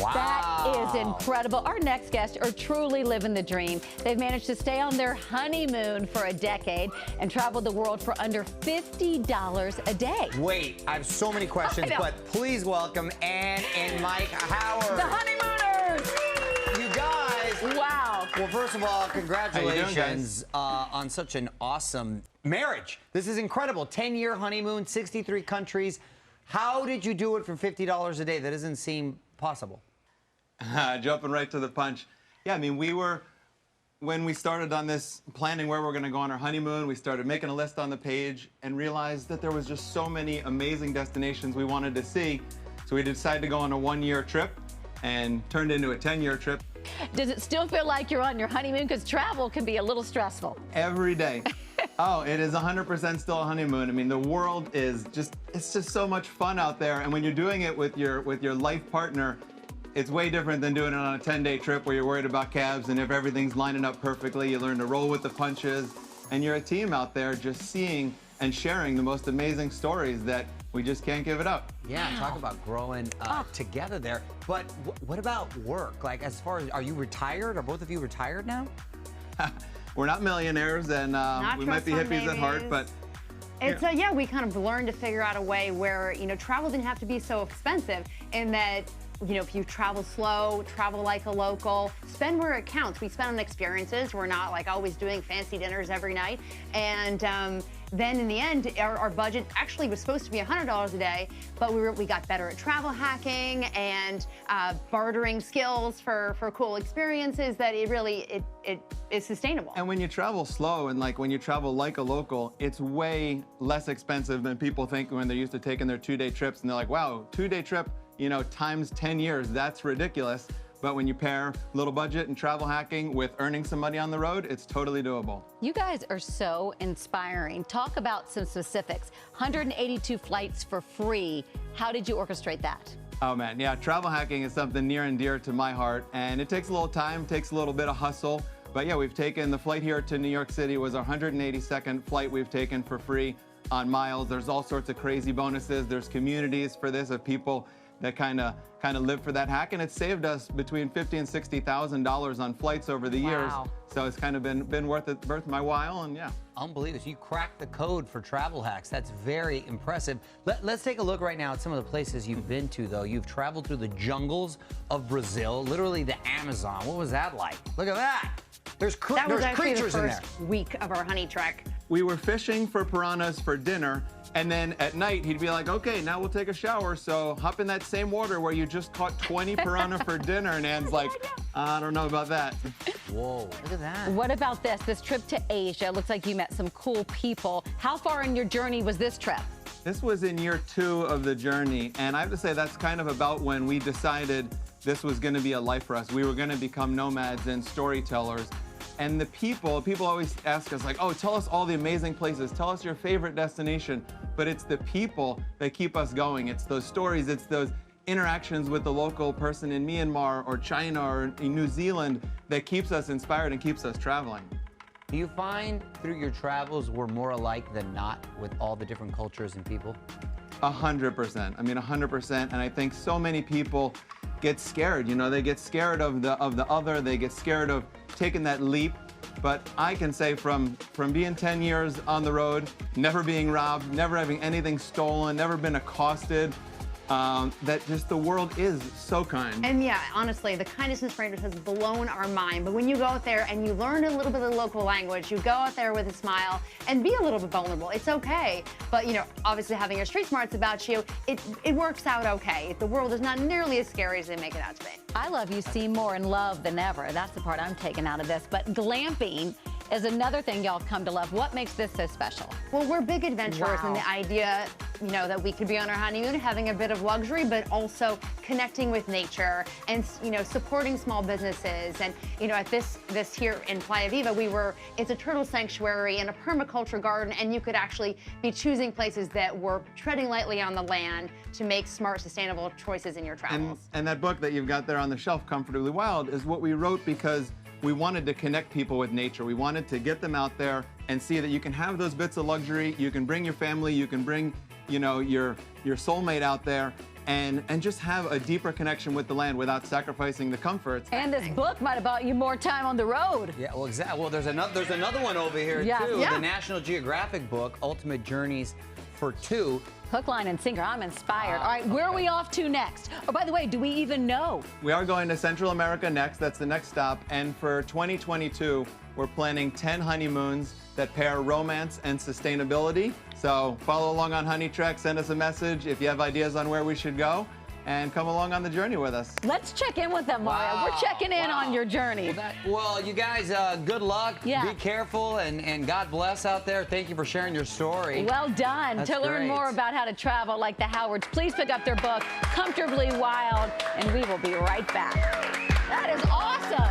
Wow. That is incredible. Our next guests are truly living the dream. They've managed to stay on their honeymoon for a decade and traveled the world for under $50 a day. Wait, I have so many questions, but please welcome Ann and Mike Howard. The honeymooners! You guys. Wow. Well, first of all, congratulations on such an awesome marriage. This is incredible. 10-year honeymoon, 63 countries. How did you do it for $50 a day? That doesn't seem possible. Jumping right to the punch. Yeah, I mean, when we started on this, planning where we're going to go on our honeymoon, we started making a list on the page and realized that there was just so many amazing destinations we wanted to see. So we decided to go on a 1-year trip and turned into a 10-year trip. Does it still feel like you're on your honeymoon? Because travel can be a little stressful. Every day. Oh, it is 100% still a honeymoon. I mean, the world is it's just so much fun out there. And when you're doing it with your life partner, it's way different than doing it on a 10-day trip where you're worried about cabs and if everything's lining up perfectly. You learn to roll with the punches, and you're a team out there just seeing and sharing the most amazing stories that we just can't give it up. Yeah, talk about growing together there. But what about work? Like, as far as, are you retired? Are both of you retired now? We're not millionaires, and we might be hippies at heart, but it's yeah, we kind of learned to figure out a way where, you know, travel didn't have to be so expensive, in that, you know, if you travel slow, travel like a local, spend where it counts. We spend on experiences. We're not like always doing fancy dinners every night. And then in the end, our budget actually was supposed to be $100 a day, but we got better at travel hacking and bartering skills for cool experiences, that it really is sustainable. And when you travel slow and like when you travel like a local, it's way less expensive than people think when they're used to taking their 2-day trips, and they're like, wow, 2-day trip, you know, times 10 years, that's ridiculous. But when you pair little budget and travel hacking with earning some money on the road, it's totally doable. You guys are so inspiring. Talk about some specifics. 182 flights for free. How did you orchestrate that? Oh man, yeah, travel hacking is something near and dear to my heart, and it takes a little time, takes a little bit of hustle. But yeah, we've taken the flight here to New York City was our 182nd flight we've taken for free on miles. There's all sorts of crazy bonuses. There's communities for this of people that kind of live for that hack, and it's saved us between $50,000 and $60,000 on flights over the years. So it's kind of been worth my while, and yeah. Unbelievable. You cracked the code for travel hacks. That's very impressive. Let's take a look right now at some of the places you've been to, though. You've traveled through the jungles of Brazil, literally the Amazon. What was that like? Look at that. There's creatures in there. That was actually the first week of our HoneyTrek. We were fishing for piranhas for dinner, and then at night he'd be like, okay, now we'll take a shower, so hop in that same water where you just caught 20 piranha for dinner, and Ann's like, I don't know about that. Whoa, look at that. What about this trip to Asia? It looks like you met some cool people. How far in your journey was this trip? This was in year 2 of the journey, and I have to say that's kind of about when we decided this was going to be a life for us. We were going to become nomads and storytellers. And the people always ask us like, oh, tell us all the amazing places, tell us your favorite destination. But it's the people that keep us going. It's those stories, it's those interactions with the local person in Myanmar or China or in New Zealand that keeps us inspired and keeps us traveling. Do you find through your travels we're more alike than not with all the different cultures and people? 100%. I mean, 100%. And I think so many people get scared. You know, they get scared of the other. They get scared of taking that leap. But I can say from being 10 years on the road, never being robbed, never having anything stolen, never been accosted, that just the world is so kind. And yeah, honestly, the kindness in strangers has blown our mind. But when you go out there and you learn a little bit of the local language, you go out there with a smile and be a little bit vulnerable. It's okay. But, you know, obviously having your street smarts about you, it works out okay. The world is not nearly as scary as they make it out to be. I love you seem more in love than ever. That's the part I'm taking out of this. But glamping is another thing y'all come to love. What makes this so special? Well, we're big adventurers, and the idea, you know, that we could be on our honeymoon having a bit of luxury, but also connecting with nature and, you know, supporting small businesses. And, you know, at this here in Playa Viva, it's a turtle sanctuary and a permaculture garden, and you could actually be choosing places that were treading lightly on the land to make smart, sustainable choices in your travels. And that book that you've got there on the shelf, Comfortably Wild, is what we wrote because we wanted to connect people with nature. We wanted to get them out there and see that you can have those bits of luxury, you can bring your family, you can bring, you know, your soulmate out there, and just have a deeper connection with the land without sacrificing the comforts. And this book might have bought you more time on the road. Yeah, well, exactly. Well, there's another one over here, Yeah. too. Yeah. The National Geographic book, Ultimate Journeys for Two. Hook, line, and sinker. I'm inspired. Wow, All right, where are we off to next? Oh, by the way, do we even know? We are going to Central America next. That's the next stop. And for 2022, we're planning 10 honeymoons that pair romance and sustainability. So follow along on HoneyTrek, send us a message if you have ideas on where we should go, and come along on the journey with us. Let's check in with them, Mario. Wow, We're checking in wow. on your journey. Well, you guys, good luck. Yeah. Be careful, and God bless out there. Thank you for sharing your story. Well done. That's To learn great. more about how to travel like the Howards, please pick up their book, Comfortably Wild, and we will be right back. That is awesome.